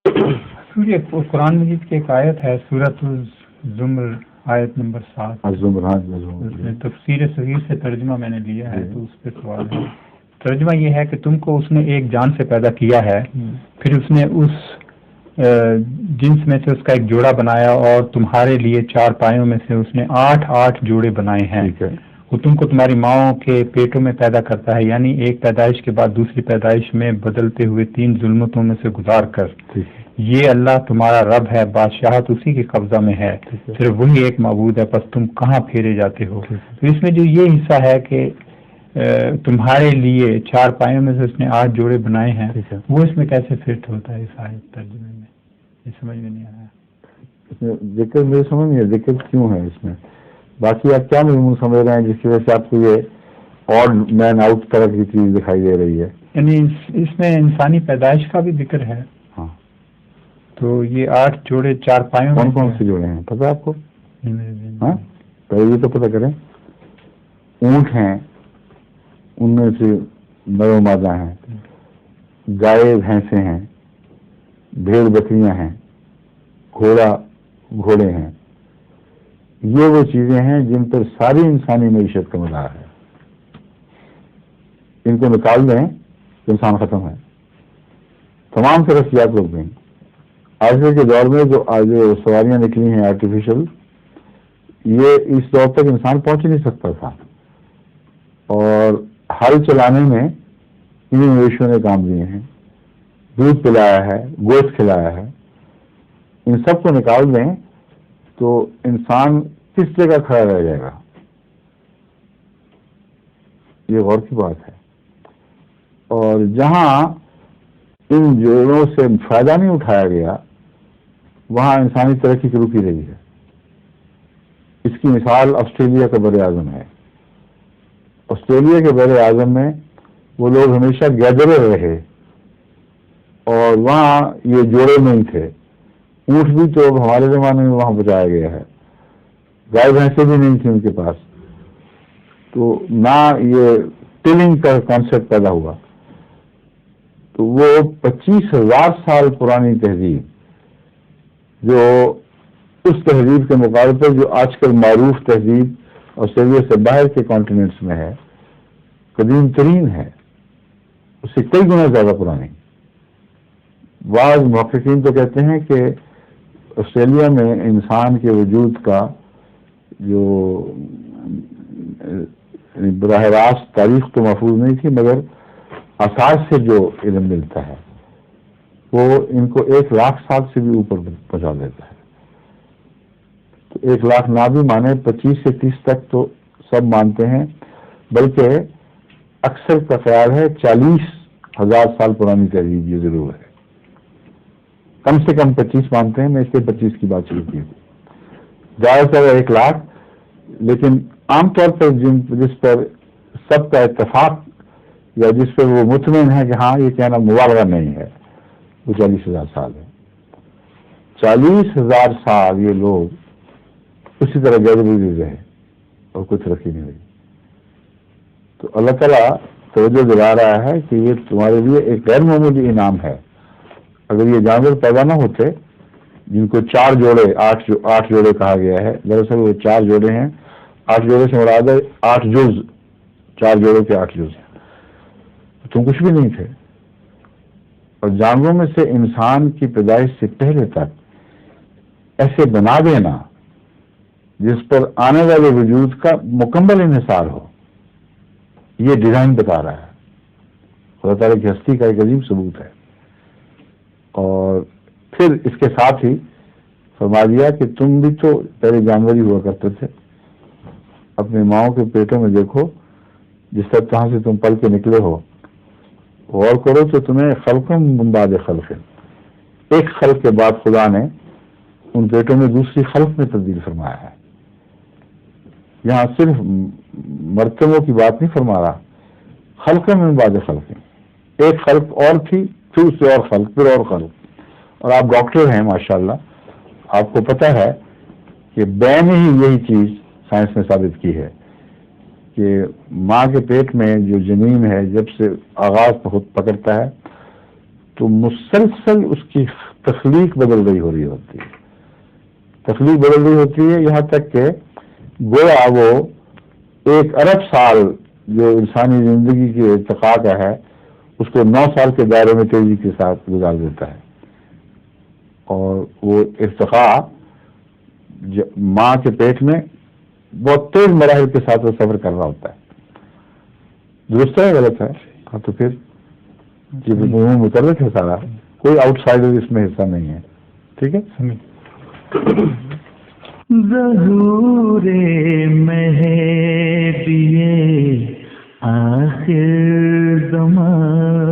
سورہ قرآن مجید کی ایک آیت ہے، سورۃ الزمر آیت نمبر 7، اس میں تفسیر صغیر سے ترجمہ میں نے لیا ہے، تو اس پہ سوال ہے۔ ترجمہ یہ ہے کہ تم کو اس نے ایک جان سے پیدا کیا ہے، پھر اس نے اس جنس میں سے اس کا ایک جوڑا بنایا، اور تمہارے لیے 4 پایوں میں سے اس نے 8 جوڑے بنائے ہیں۔ وہ تم کو تمہاری ماؤں کے پیٹوں میں پیدا کرتا ہے، یعنی ایک پیدائش کے بعد دوسری پیدائش میں بدلتے ہوئے 3 ظلمتوں میں سے گزار کر۔ یہ اللہ تمہارا رب ہے، بادشاہت اسی کے قبضہ میں ہے، صرف وہی ایک معبود ہے، پس تم کہاں پھیرے جاتے ہو۔ تو اس میں جو یہ حصہ ہے کہ تمہارے لیے 4 پایوں میں سے اس نے 8 جوڑے بنائے ہیں، وہ اس میں کیسے فٹ ہوتا ہے اس آیت ترجمے میں؟ یہ سمجھ میں نہیں آیا۔ ذکر میرے سمجھ نہیں ہے، ذکر کیوں ہے اس میں؟ باقی آپ کیا مضمون سمجھ رہے ہیں جس کی وجہ سے آپ کو یہ آڈ مین آؤٹ طرح کی چیز دکھائی دے رہی ہے؟ یعنی اس میں انسانی پیدائش کا بھی ذکر ہے۔ ہاں، تو یہ 8 جوڑے 4 پایوں کون کون سے جوڑے ہیں پتہ آپ کو؟ ہاں، پہلے یہ تو پتہ کریں۔ اونٹ ہیں، ان میں سے نر و مادہ ہیں، گائے بھینسیں ہیں، بھیڑ بکریاں ہیں، گھوڑے ہیں۔ یہ وہ چیزیں ہیں جن پر ساری انسانی معیشت کا مدار ہے۔ ان کو نکال دیں تو انسان ختم ہے، تمام ترقیات روک دیں۔ آج کے دور میں جو سواریاں نکلی ہیں آرٹیفیشل، یہ اس دور تک انسان پہنچ ہی نہیں سکتا تھا، اور ہل چلانے میں انہیں مویشیوں نے کام دیے ہیں، دودھ پلایا ہے، گوشت کھلایا ہے۔ ان سب کو نکال دیں تو انسان کس جگہ کھڑا رہ جائے گا؟ یہ غور کی بات ہے۔ اور جہاں ان جوڑوں سے فائدہ نہیں اٹھایا گیا، وہاں انسانی ترقی کی رکی رہی ہے۔ اس کی مثال آسٹریلیا کا بر اعظم ہے۔ آسٹریلیا کے بر اعظم میں وہ لوگ ہمیشہ گیدرر رہے، اور وہاں یہ جوڑے نہیں تھے۔ اونٹ بھی تو ہمارے زمانے میں وہاں بچایا گیا ہے، گائے بھینسیں بھی نہیں تھیں ان کے پاس، تو نہ یہ ٹلنگ کا کانسیپٹ پیدا ہوا۔ تو وہ 25,000 سال پرانی تہذیب، جو اس تہذیب کے مقابلے پر جو آج کل معروف تہذیب آسٹریلیا سے باہر کے کانٹیننٹس میں ہے، قدیم ترین ہے، اس سے کئی گنا زیادہ پرانی۔ بعض محققین تو کہتے ہیں کہ آسٹریلیا میں انسان کے وجود کا جو براہ راست تاریخ تو محفوظ نہیں تھی، مگر آثار سے جو علم ملتا ہے وہ ان کو 1,00,000 سال سے بھی اوپر پہنچا دیتا ہے۔ تو 1,00,000 نہ بھی مانے، 25 سے 30 تک تو سب مانتے ہیں، بلکہ اکثر کا خیال ہے 40,000 سال پرانی تہذیب یہ ضرور ہے۔ کم سے کم 25 مانتے ہیں، میں اس کے 25 کی بات شروع کی تھی، زیادہ سے زیادہ 1,00,000، لیکن عام طور پر جس پر سب کا اتفاق یا جس پر وہ مطمئن ہے کہ ہاں یہ کہنا مبالغہ نہیں ہے، وہ 40,000 سال ہے۔ 40,000 سال یہ لوگ اسی طرح گزر رہے اور کچھ رکھی نہیں ہوئی۔ تو اللہ تعالیٰ توجہ دلا رہا ہے کہ یہ تمہارے لیے ایک غیر معمولی انعام ہے۔ اگر یہ جانور پیدا نہ ہوتے، جن کو 4 جوڑے 8 جوڑے کہا گیا ہے، دراصل وہ 4 جوڑے ہیں، 8 جوڑے سے مراد ہے 8 جز، 4 جوڑوں کے 8 جز ہیں، تم کچھ بھی نہیں تھے۔ اور جانوروں میں سے انسان کی پیدائش سے پہلے تک ایسے بنا دینا جس پر آنے والے وجود کا مکمل انحصار ہو، یہ ڈیزائن بتا رہا ہے، خدا تعالیٰ کی ہستی کا ایک عظیم ثبوت ہے۔ اور پھر اس کے ساتھ ہی فرما دیا کہ تم بھی تو پہلے جانور ہی ہوا کرتے تھے، اپنی ماؤں کے پیٹوں میں دیکھو جس طرح کہاں سے تم پل کے نکلے ہو، غور کرو تو تمہیں خلقم من بعد خلق، ایک خلق کے بعد خدا نے ان پیٹوں میں دوسری خلق میں تبدیل فرمایا ہے۔ یہاں صرف مرتبوں کی بات نہیں فرما رہا، خلقم من بعد خلق، ایک خلق اور تھی، پھر اس سے اور خلق، پھر اور خلق۔ اور آپ ڈاکٹر ہیں ماشاءاللہ، آپ کو پتہ ہے کہ بین ہی یہی چیز سائنس نے ثابت کی ہے کہ ماں کے پیٹ میں جو جنین ہے جب سے آغاز پکڑتا ہے تو مسلسل اس کی تخلیق بدل رہی ہو رہی ہوتی ہے. تخلیق بدل رہی ہوتی ہے یہاں تک کہ گویا وہ 1 ارب سال جو انسانی زندگی کے ارتقاء کا ہے اس کو 9 سال کے دائرے میں تیزی کے ساتھ گزار دیتا ہے. اور وہ ارتقاء ماں کے پیٹ میں بہت تیز مراحل کے ساتھ وہ سفر کر رہا ہوتا ہے. درست ہے غلط ہے؟ ہاں تو پھر یہ متعلق ہے سارا, کوئی آؤٹ سائڈر اس میں حصہ نہیں ہے. ٹھیک ہے. ظہور مہدی آخر زمان